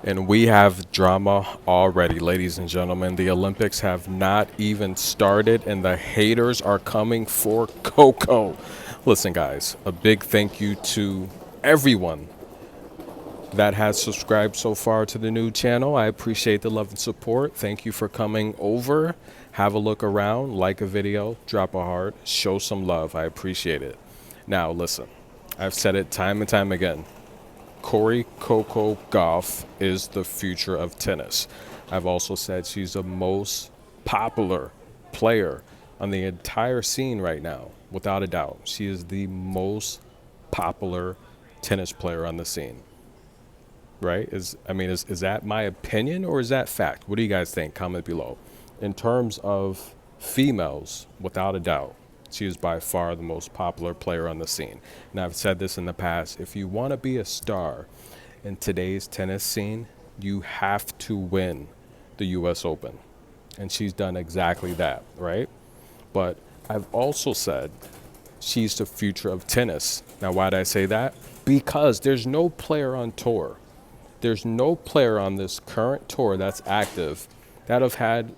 And we have drama already, ladies and gentlemen. The Olympics have not even started, and the haters are coming for Coco. Listen, guys, a big thank you to everyone that has subscribed so far to the new channel. I appreciate the love and support. Thank you for coming over. Have a look around, like a video, drop a heart, show some love. I appreciate it. Now, listen, I've said it time and time again. Coco Gauff is the future of tennis. I've also said she's the most popular player on the entire scene right now, without a doubt. She is the most popular tennis player on the scene. Right? Is that my opinion or is that fact? What do you guys think? Comment below. In terms of females, without a doubt, she is by far the most popular player on the scene. And I've said this in the past, if you want to be a star in today's tennis scene, you have to win the US Open. And she's done exactly that, right? But I've also said she's the future of tennis. Now, why did I say that? Because there's no player on tour. There's no player on this current tour that's active that have had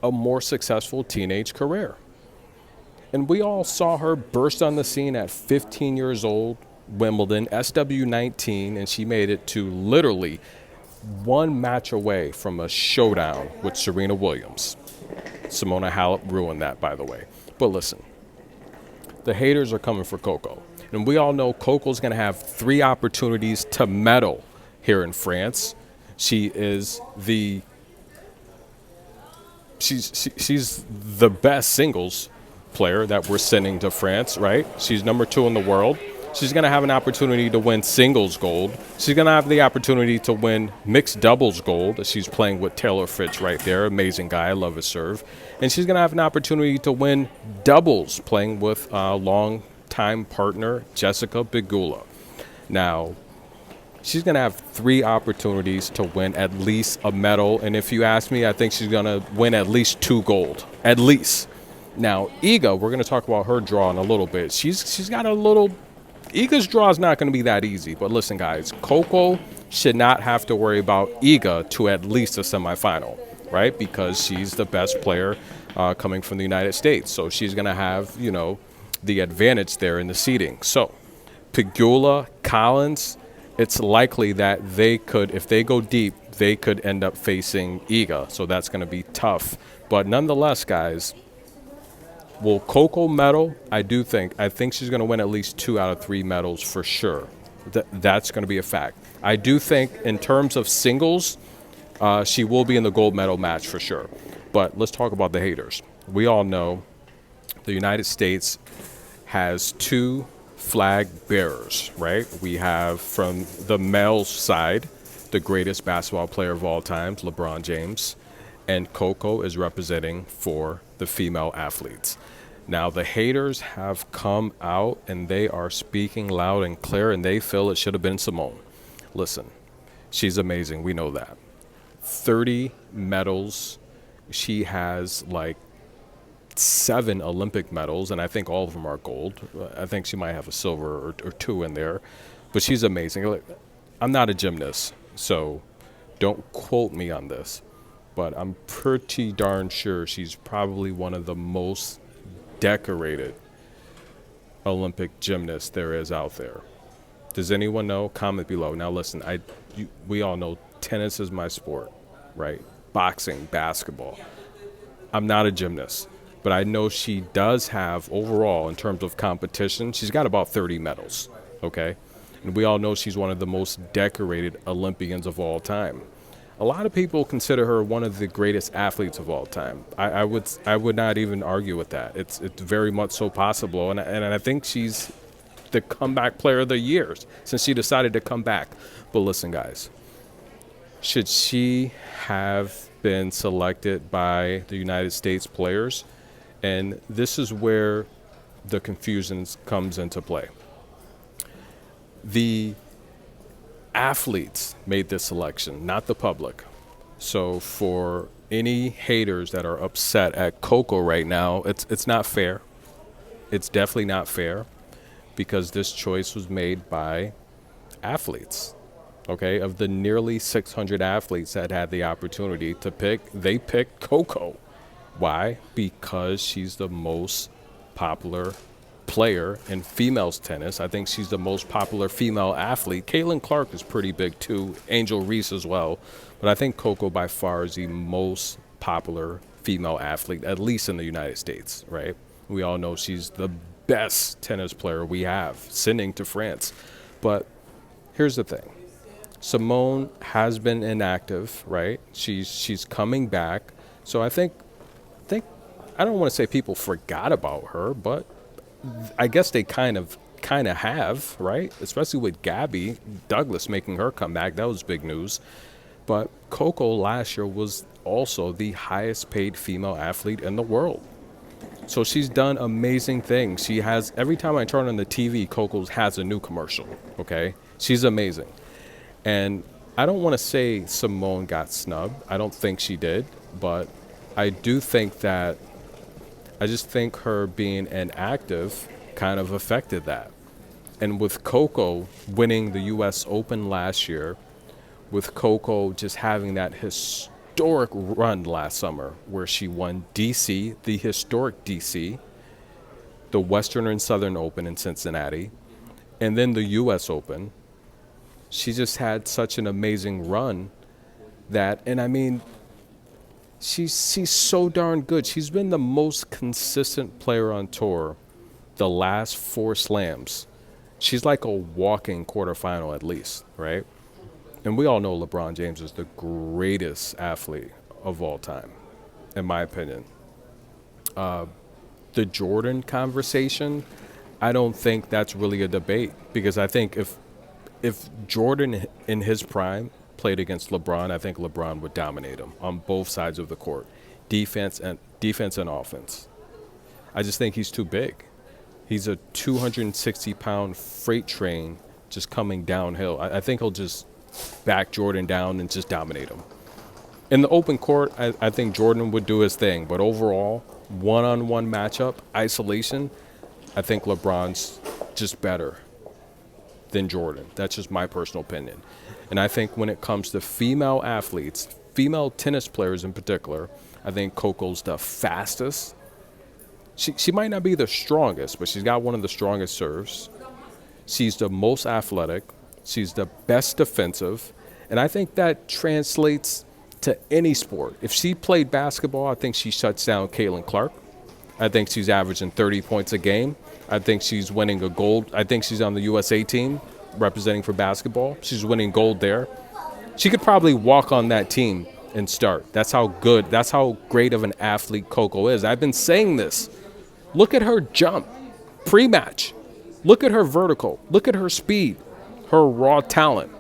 a more successful teenage career. And we all saw her burst on the scene at 15 years old, Wimbledon, SW19, and she made it to literally one match away from a showdown with Serena Williams. Simona Halep ruined that, by the way. But listen, the haters are coming for Coco. And we all know Coco's going to have 3 opportunities to medal here in France. She's the best singles player that we're sending to France, right? She's number 2 in the world. She's going to have an opportunity to win singles gold. She's going to have the opportunity to win mixed doubles gold. She's playing with Taylor Fritz right there. Amazing guy. I love his serve. And she's going to have an opportunity to win doubles playing with long-time partner Jessica Pegula. Now, she's going to have 3 opportunities to win at least a medal. And if you ask me, I think she's going to win at least 2 gold. At least. Now, Iga, we're going to talk about her draw in a little bit. She's got a little... Iga's draw is not going to be that easy. But listen, guys, Coco should not have to worry about Iga to at least a semifinal, right? Because she's the best player coming from the United States. So she's going to have, the advantage there in the seeding. So, Pegula, Collins... it's likely that they could, if they go deep, they could end up facing Iga. So that's going to be tough. But nonetheless, guys, will Coco medal? I think she's going to win at least 2 out of 3 medals for sure. That's going to be a fact. I do think in terms of singles, she will be in the gold medal match for sure. But let's talk about the haters. We all know the United States has 2 flag bearers, right? We have from the male side, the greatest basketball player of all time, LeBron James, and Coco is representing for the female athletes. Now, the haters have come out and they are speaking loud and clear, and they feel it should have been Simone. Listen, she's amazing. We know that. 30 medals. She has like 7 Olympic medals, and I think all of them are gold. I think she might have a silver or 2 in there, but she's amazing. I'm not a gymnast, so don't quote me on this, but I'm pretty darn sure she's probably one of the most decorated Olympic gymnasts there is out there. Does anyone know? Comment below. Now listen, we all know tennis is my sport, right? Boxing, basketball. I'm not a gymnast. But I know she does have, overall, in terms of competition, she's got about 30 medals, okay? And we all know she's one of the most decorated Olympians of all time. A lot of people consider her one of the greatest athletes of all time. I would not even argue with that. It's very much so possible. And I think she's the comeback player of the year since she decided to come back. But listen, guys, should she have been selected by the United States players? And this is where the confusion comes into play. The athletes made this selection, not the public. So for any haters that are upset at Coco right now, it's not fair. It's definitely not fair because this choice was made by athletes. Okay, of the nearly 600 athletes that had the opportunity to pick, they picked Coco. Why? Because she's the most popular player in females tennis. I think she's the most popular female athlete. Caitlin Clark is pretty big too, Angel Reese as well. But I think Coco by far is the most popular female athlete, at least in the United States, right? We all know she's the best tennis player we have, sending to France. But here's the thing. Simone has been inactive, right? She's coming back. So I think I don't want to say people forgot about her, but I guess they kind of have, right? Especially with Gabby Douglas making her come back. That was big news. But Coco last year was also the highest paid female athlete in the world. So she's done amazing things. She has, every time I turn on the TV, Coco has a new commercial, okay? She's amazing. And I don't want to say Simone got snubbed. I don't think she did. But I do think that, I just think her being inactive kind of affected that. And with Coco winning the U.S. Open last year, with Coco just having that historic run last summer where she won D.C., the historic D.C., the Western and Southern Open in Cincinnati, and then the U.S. Open, she just had such an amazing run that, and I mean, she's so darn good. She's been the most consistent player on tour the last 4 slams. She's like a walking quarterfinal at least, right? And we all know LeBron James is the greatest athlete of all time, in my opinion. The Jordan conversation, I don't think that's really a debate, because I think if Jordan in his prime played against LeBron, I think LeBron would dominate him on both sides of the court, defense and offense. I just think he's too big. He's a 260-pound freight train just coming downhill. I think he'll just back Jordan down and just dominate him. In the open court, I think Jordan would do his thing. But overall, one-on-one matchup, isolation, I think LeBron's just better than Jordan. That's just my personal opinion. And I think when it comes to female athletes, female tennis players in particular, I think Coco's the fastest. She might not be the strongest, but she's got one of the strongest serves. She's the most athletic. She's the best defensive. And I think that translates to any sport. If she played basketball, I think she shuts down Caitlin Clark. I think she's averaging 30 points a game. I think she's winning a gold. I think she's on the USA team representing for basketball. She's winning gold there. She could probably walk on that team and start. That's how good, that's how great of an athlete Coco is. I've been saying this. Look at her jump pre-match. Look at her vertical. Look at her speed, her raw talent.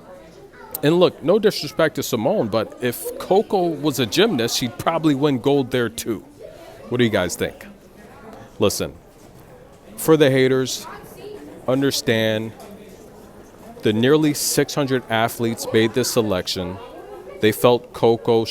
And look, no disrespect to Simone, but if Coco was a gymnast, she'd probably win gold there too. What do you guys think? Listen, for the haters, understand the nearly 600 athletes made this selection. They felt Coco